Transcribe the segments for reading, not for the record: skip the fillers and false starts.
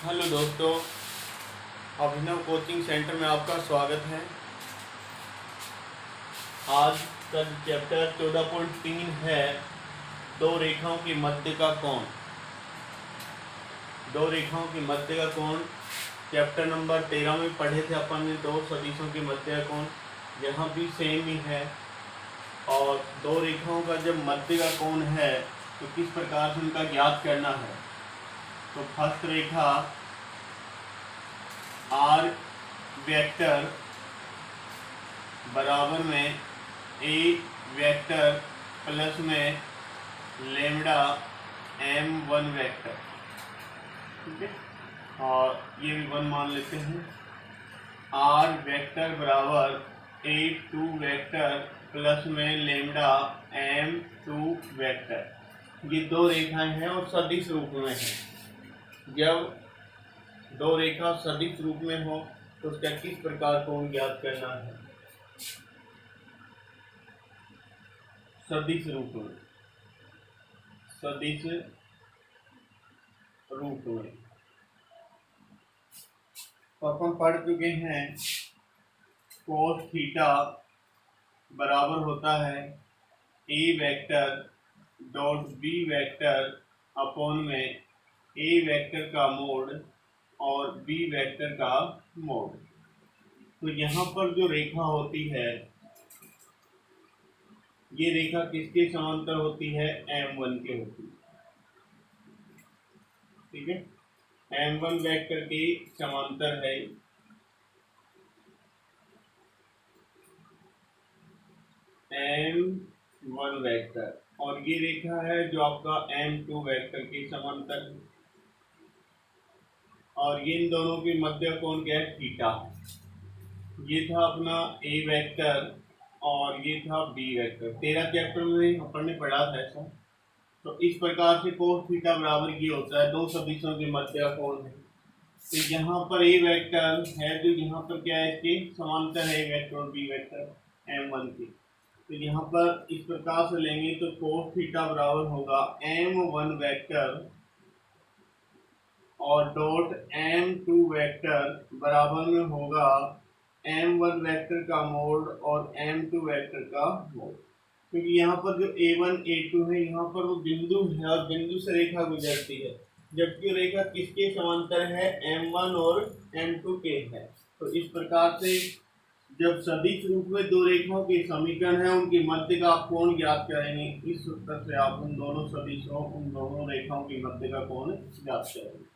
Hello दोस्तों, अभिनव coaching centre में आपका स्वागत है। आज का चैप्टर 14.3 है दो रेखाओं की मध्य का कोण। दो रेखाओं की मध्य का कोण चैप्टर नंबर 13 में पढ़े थे अपन ने। दो सदिशों की मध्य का कोण यहाँ भी सेम ही है। और दो रेखाओं का जब मध्य का कोण है तो किस प्रकार से उनका ज्ञात करना है। तो फर्स्ट रेखा आर वेक्टर बराबर में ए वेक्टर प्लस में लेमडा m1 वेक्टर, ठीक है। और ये भी 1 मान लेते हैं। आर वेक्टर बराबर a2 वेक्टर प्लस में लेमडा m2 वेक्टर। ये दो रेखाएं हैं और सदिश रूप में है। जब दो रेखा सदिश रूप में हो तो उसका किस प्रकार कोण ज्ञात करना है। सदिश रूप में, सदिश रूप में तो अपन पढ़ चुके हैं कोस थीटा बराबर होता है A vector dot B vector upon में ए वेक्टर का मोड और बी वेक्टर का मोड। तो यहाँ पर जो रेखा होती है ये रेखा किसके समांतर होती है, m1 के होती है, ठीक है। m1 वेक्टर के समांतर है। m1 वेक्टर और ये रेखा है जो आपका m2 वेक्टर के समांतर है। और ये इन दोनों की मध्य कोण क्या है, थीटा। ये था अपना a वेक्टर और ये था b वेक्टर। 13 चैप्टर में अपन ने पढ़ा था ऐसा। तो इस प्रकार से कोस थीटा बराबर ये होता है, दो सदिशों के मध्य कोण है। तो यहाँ पर a वेक्टर है जो यहाँ पर क्या है, इसके समांतर है a वेक्टर और b वेक्टर m1 के। तो यहाँ पर इस प्रकार से लेंगे तो कोस थीटा बराबर होगा m1 वेक्टर और डॉट m2 वेक्टर बराबर में होगा m1 वेक्टर का मोड और m2 वेक्टर का मोड। क्योंकि यहाँ पर जो a1 a2 है यहाँ पर वो बिंदु है और बिंदु से रेखा गुजरती है, जबकि रेखा किसके समांतर है, m1 और m2 के है। तो इस प्रकार से जब सदिश रूप में दो रेखाओं के समीकरण है उनकी मध्य का आप कोण ज्ञात करेंगे। इस सूत्र से आप उन दोनों सदिशों, उन दोनों रेखाओं की मध्य का कोण ज्ञात करेंगे।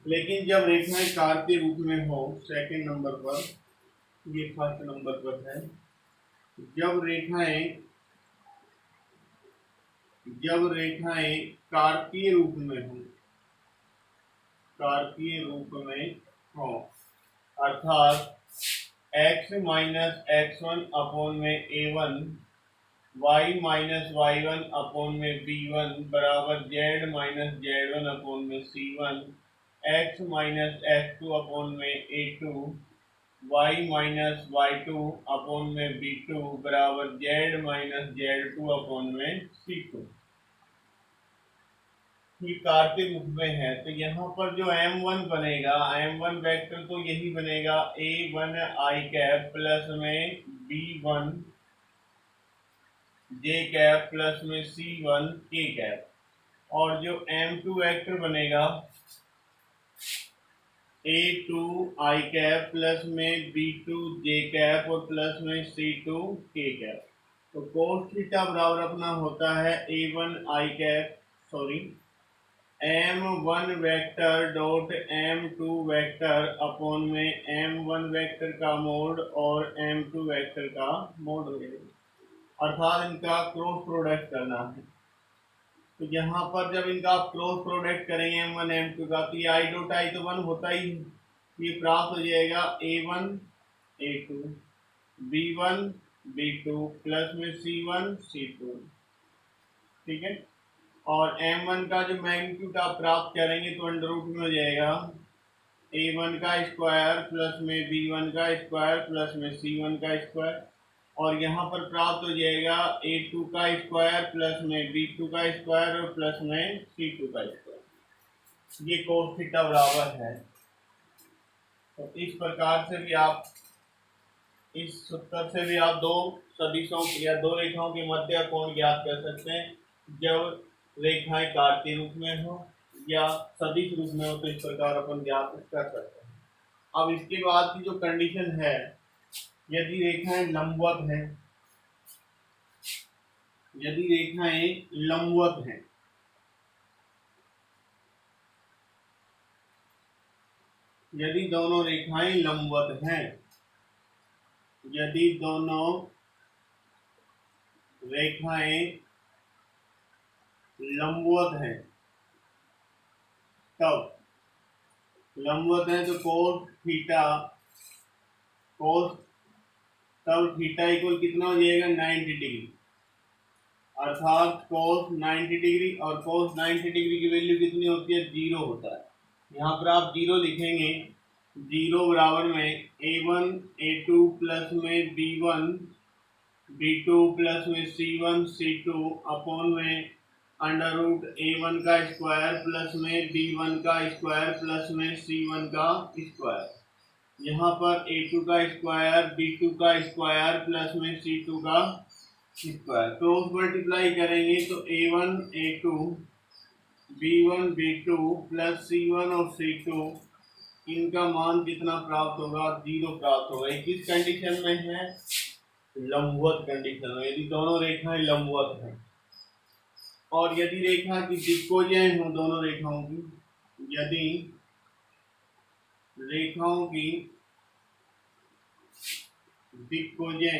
लेकिन जब रेखाएं कार्तीय रूप में हो, सेकंड नंबर पर, ये फर्स्ट नंबर पर है, जब रेखाएं कार्तीय रूप में हो, कार्तीय रूप में हो अर्थात x माइनस x1 अपॉन में a1 y minus y1 upon में b1 बराबर z माइनस z1 अपॉन में c1 x minus x2 upon में a2 y minus y2 upon में b2 बराबर z माइनस z2 अपॉन में c2। ये कार्तीय रूप में है। तो यहाँ पर जो m1 बनेगा, m1 वेक्टर तो यही बनेगा a1 i कैप प्लस में b1 j कैप प्लस में c1 k कैप। और जो m2 वेक्टर बनेगा a2 i कैप प्लस में b2 j कैप और प्लस में c2 k कैप। तो कोस थीटा बराबर अपना होता है a1 i cap m1 vector dot m2 vector upon में m1 वेक्टर का मोड और m2 वेक्टर का मोड हो जाएगा। अर्थात इनका क्रॉस प्रोडक्ट करना है। तो यहाँ पर जब इनका आप क्रॉस प्रोडक्ट करेंगे m1 m2 का, तो ये i डॉट i तो 1 होता ही है। ये प्राप्त हो जाएगा a1 a2 b1 b2 plus में c1 c2, ठीक है। और m1 का जो मैग्नीट्यूड आप प्राप्त करेंगे तो अंडर रूट में हो जाएगा a1 का स्क्वायर प्लस में b1 का स्क्वायर प्लस में c1 का स्क्वायर। और यहाँ पर प्राप्त हो जाएगा a2 का स्क्वायर प्लस में b2 का स्क्वायर और प्लस में c2 का स्क्वायर। ये कोस थीटा बराबर है। तो इस प्रकार से भी आप, इस सूत्र से भी आप दो सदिशों या दो रेखाओं के मध्य कोण ज्ञात कर सकते हैं, जब रेखाएं कार्तीय रूप में हो या सदिश रूप में हो, तो इस प्रकार अपन ज्ञात कर सकते हैं। अब इसके बाद की जो कंडीशन है, यदि रेखाएं लंबवत हैं, यदि रेखाएं लंबवत हैं, यदि दोनों रेखाएं लंबवत हैं, यदि दोनों रेखाएं लंबवत हैं, तब लंबवत है तो कोस तब थीटा इक्वल कितना हो जाएगा 90 डिग्री, अर्थात कोस 90 डिग्री, और कोस 90 डिग्री की वैल्यू कितनी होती है, 0 होता है। यहाँ पर आप 0 लिखेंगे, 0 बराबर में a1 a2 प्लस में b1 b2 प्लस में c1 c2 अपॉन में अंडर रूट a1 का स्क्वायर प्लस में b1 का स्क्वायर प्लस में c1 का स्क्वायर। यहाँ पर a2 का स्क्वायर b2 का स्क्वायर प्लस में c2 का स्क्वायर, क्रॉस मल्टीप्लाई करेंगे तो a1 a2 b1 b2 plus c1 और c2, इनका मान कितना प्राप्त होगा, 0 प्राप्त होगा। किस कंडीशन में है, लंबवत कंडीशन में, यदि दोनों रेखाएं लंबवत हैं। और यदि रेखा की दिक्कोजय हो, दोनों रेखाओं की, यदि रेखाओं की दिक्कोजय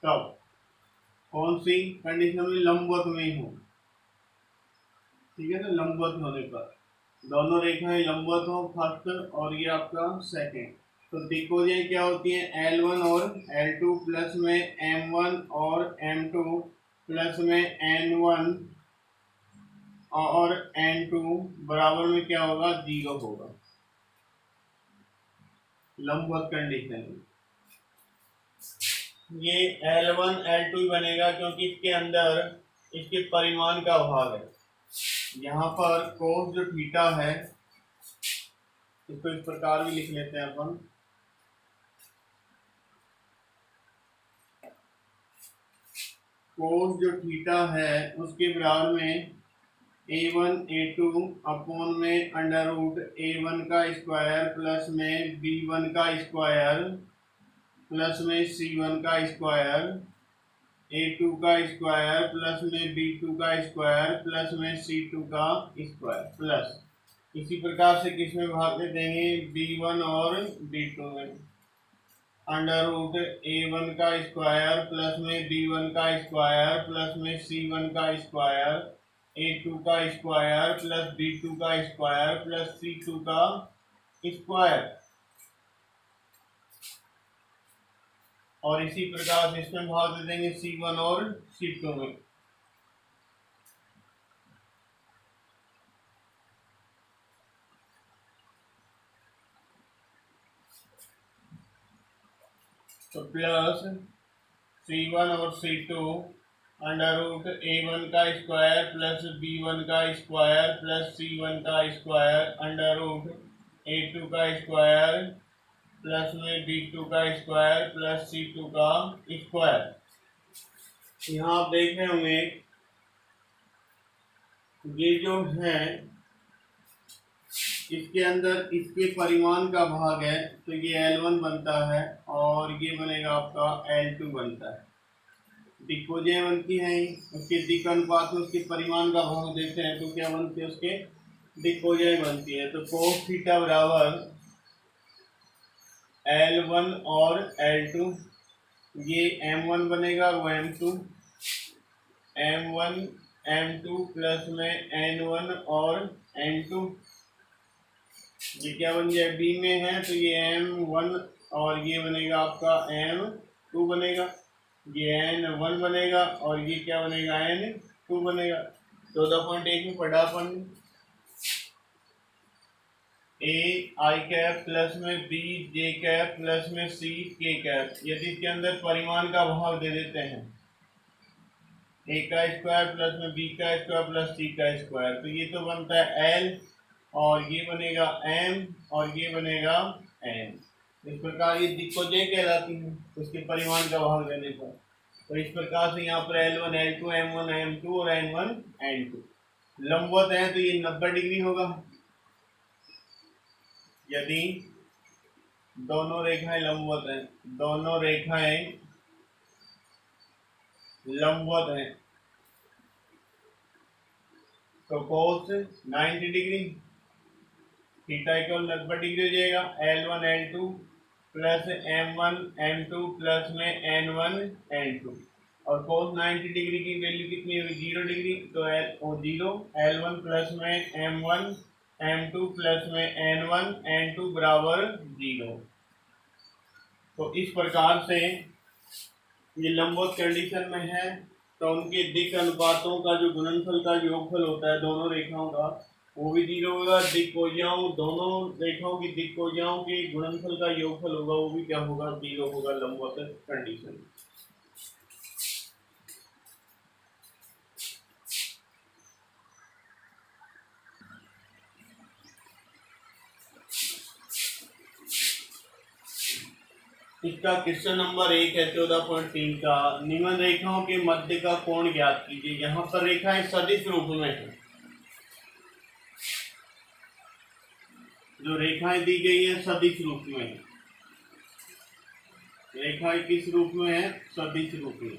तब कौन सी कंडीशन में, लंबवत में हो, ठीक है ना, लंबवत होने पर, दोनों रेखाएं लंबवत हो फर्स्ट, और ये आपका सेकंड, तो दिक्कोजय क्या होती है, L1 और L2 प्लस में M1 और M2 प्लस में N1 और N2 बराबर में क्या होगा, 0 होगा लंबवत कंडीशन में। ये L1 L2 बनेगा क्योंकि इसके अंदर इसके परिमाण का भाग है। यहाँ पर कोस जो थीटा है, इसको इस प्रकार भी लिख लेते हैं अपन, कोस जो थीटा है उसके बराबर में a1 a2 अपॉन में अंडर रूट a1 का स्क्वायर प्लस में b1 का स्क्वायर प्लस में c1 का स्क्वायर, a2 का स्क्वायर प्लस में b2 का स्क्वायर प्लस में c2 का स्क्वायर, प्लस इसी प्रकार से किसमें भाग दे देंगे, b1 और b2 में, अंडर रूट a1 का स्क्वायर प्लस में b1 का स्क्वायर प्लस में c1 का स्क्वायर, a2 का स्क्वायर प्लस b2 का स्क्वायर प्लस c2 का स्क्वायर, और इसी प्रकार से इसमें भाग दे देंगे c1 और c2 में। तो प्लस c1 और c2 अंडर रूट a1 का स्क्वायर प्लस b1 का स्क्वायर प्लस c1 का स्क्वायर अंडर रूट a2 का स्क्वायर प्लस में b2 का स्क्वायर प्लस c2 का स्क्वायर। यहाँ आप देख रहे होंगे ये जो है इसके अंदर इसके परिमाण का भाग है, तो ये L1 बनता है और ये बनेगा आपका L2 बनता है। दिक्कोजय बनती है, उसके दिक्क अनुपात में उसके परिमाण का भाग देते हैं तो क्या बनती है, उसके दिक्कोजय बनती है। तो कोस थीटा बराबर L1 और L2, ये M1 बनेगा वो M2, M1 M2 प्लस में N1 और N2, ये क्या बन जाए, बी में है तो ये M1 और ये बनेगा आपका M2 बनेगा, ये N1 बनेगा और ये क्या बनेगा, N2 बनेगा। 14.1 में पढ़ा अपन, ए आई कैप प्लस में बी जे कैप प्लस में सी के कैप, यदि इसके अंदर परिमाण का भाग दे देते हैं ए का स्क्वायर प्लस में बी का स्क्वायर प्लस सी का स्क्वायर, तो ये तो बनता है एल और ये बनेगा एम और ये बनेगा एन। इस प्रकार ये दिक्कोजय कहलाती है उसके परिमाण का भाग देने पर। तो इस प्रकार से यहाँ पर L1 L2 M1 M2 और N1 N2 लंबवत है तो ये 90 डिग्री होगा। यदि दोनों रेखाएं लंबवत हैं, दोनों रेखाएं लंबवत हैं तो कोस 90 डिग्री, थीटा इक्वल 90 डिग्री हो जाएगा। L1 L2 plus M1 M2 plus में N1 N2 और कोस 90 डिग्री की वैल्यू कितनी होगी 0 डिग्री, तो जीरो L1 प्लस में M1 M2 प्लस में N1 N2 बराबर 0। तो इस प्रकार से ये लंबवत कंडीशन में है तो उनके दिक् अनुपातों का जो गुणनफल का योगफल होता है दोनों रेखाओं का वो भी 0 होगा। दिक्कोजाओं दोनों रेखाओं की दिक्कोजाओं के गुणनफल का योगफल होगा वो भी क्या होगा 0 होगा लंबवत कंडीशन। इसका क्वेश्चन नंबर 1 है 14.3 का। निम्न रेखाओं के मध्य का कोण ज्ञात कीजिए। यहाँ पर रेखाएं सदिश रूप में है, जो रेखाएं दी गई है सदिश रूप में है। रेखाएं किस रूप में है सदिश रूप में।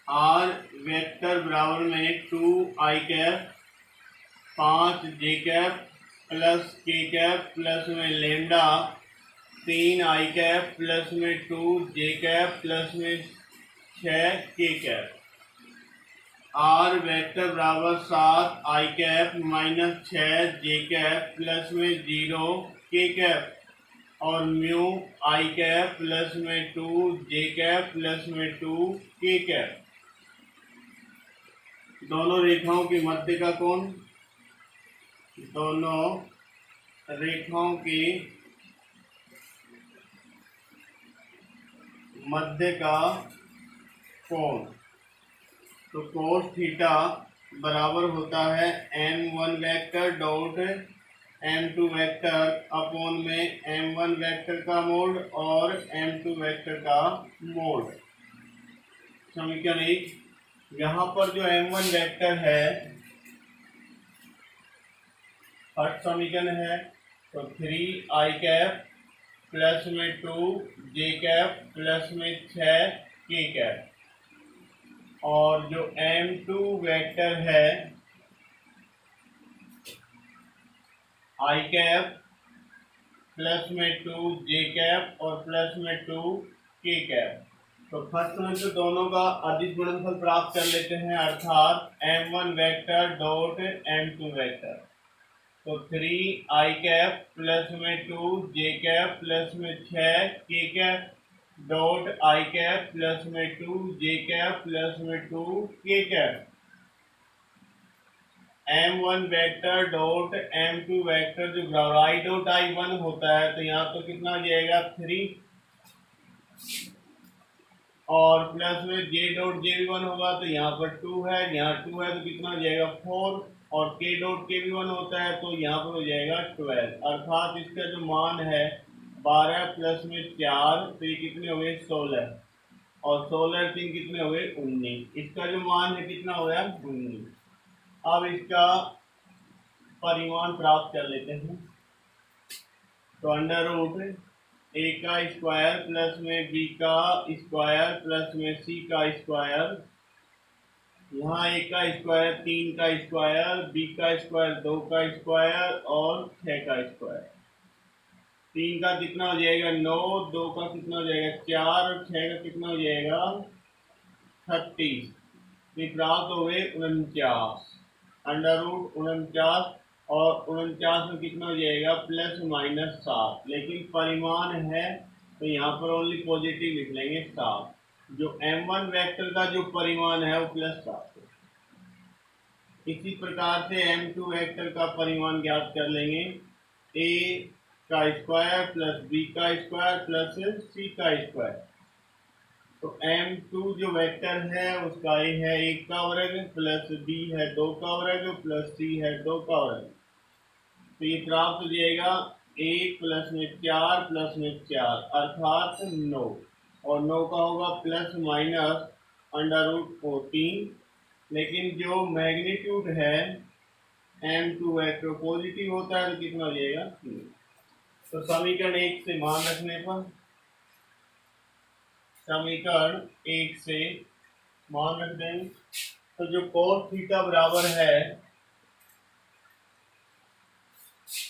आर वेक्टर बराबर में 2i cap 5j cap plus k cap plus में लेमडा 3i कैप प्लस में 2j कैप प्लस में 6k कैप। आर वेक्टर बराबर 7i cap minus 6j cap plus में 0k कैप और म्यू i कैप प्लस में 2j cap plus में 2k cap. दोनों रेखाओं के मध्य का कोण, दोनों रेखाओं के मध्य का कोण, तो कोस थीटा बराबर होता है m1 vector dot m2 vector upon में m1 वेक्टर का मोड और m2 वेक्टर का मोड। समीकरण 1। यहाँ पर जो m1 वेक्टर है फर्स्ट समीकरण है तो 3i कैप प्लस में 2j कैप प्लस में 6k कैप और जो m2 वेक्टर है i कैप प्लस में 2j कैप और प्लस में 2k कैप। तो फर्स्ट में तो दोनों का अदिश गुणनफल प्राप्त कर लेते हैं अर्थात m1 vector dot m2 vector, तो 3i कैप प्लस में 2j कैप प्लस में 6k cap dot i cap plus में 2j कैप प्लस में 2k cap. m1 vector dot m2 vector जो बराबर i डॉट i1 होता है तो यहाँ तो कितना हो जाएगा 3 और प्लस में j डॉट j1 होगा तो यहाँ पर 2 है, यहाँ 2 है तो कितना हो जाएगा 4 और k डॉट k1 होता है तो यहाँ पर हो जाएगा 12। अर्थात इसका जो मान है 12 प्लस में 4 तो ये कितने हो गए 16 और 16 3 कितने हो गए 19। इसका जो मान है कितना हो गया 19। अब इसका परिमाण प्राप्त कर लेते हैं तो अंडर रूट a का स्क्वायर प्लस में b का स्क्वायर प्लस में c का स्क्वायर, यहाँ a का स्क्वायर 3 का स्क्वायर, b का स्क्वायर 2 का स्क्वायर और 6 का स्क्वायर। 3 का कितना हो जाएगा 9, 2 का कितना हो जाएगा 4 और 6 का कितना हो जाएगा 36। ये प्राप्त हो गए 49 अंडर रूट 49 और 49 में कितना हो जाएगा प्लस माइनस 7, लेकिन परिमाण है तो यहाँ पर ओनली पॉजिटिव लिख लेंगे 7। जो m1 वेक्टर का जो परिमाण है वो प्लस 7 है। इसी प्रकार से m2 वेक्टर का परिमाण ज्ञात कर लेंगे a का स्क्वायर प्लस b का स्क्वायर प्लस c का स्क्वायर। तो m2 जो वेक्टर है उसका a है 1 का वर्ग प्लस b है 2 का वर्ग प्लस c है 2 का वर्ग। तो ये प्राप्त हो जाएगा 1 प्लस में 4 प्लस में 4 अर्थात 9 और 9 का होगा प्लस माइनस √14। लेकिन जो मैग्नीट्यूड है m2 वेक्टर पॉजिटिव होता है तो कितना हो जाएगा 3। तो समीकरण 1 से मान रखने पर समीकरण 1 से मान रख देंगे तो जो cos थीटा बराबर है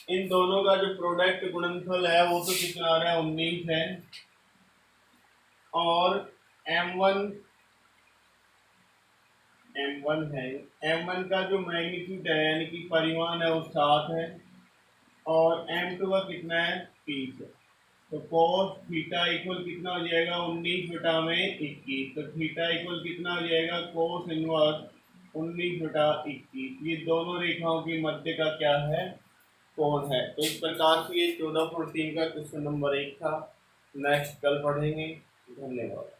इन दोनों का जो प्रोडक्ट गुणनफल है वो तो कितना आ रहा है 19 है और m1 है m1 का जो मैग्नीट्यूड है यानी कि परिमाण है वो 7 है और m2 का कितना है 30 है। तो cos थीटा इक्वल कितना हो जाएगा 19 बटा में 21। तो थीटा इक्वल कितना हो जाएगा cos इनवर्स 19 बटा 21। ये दोनों रेखाओं के मध्य का क्या है कोण है। तो इस प्रकार से ये 14 और 3 का क्वेश्चन नंबर 1 था। नेक्स्ट कल पढ़ेंगे। धन्यवाद।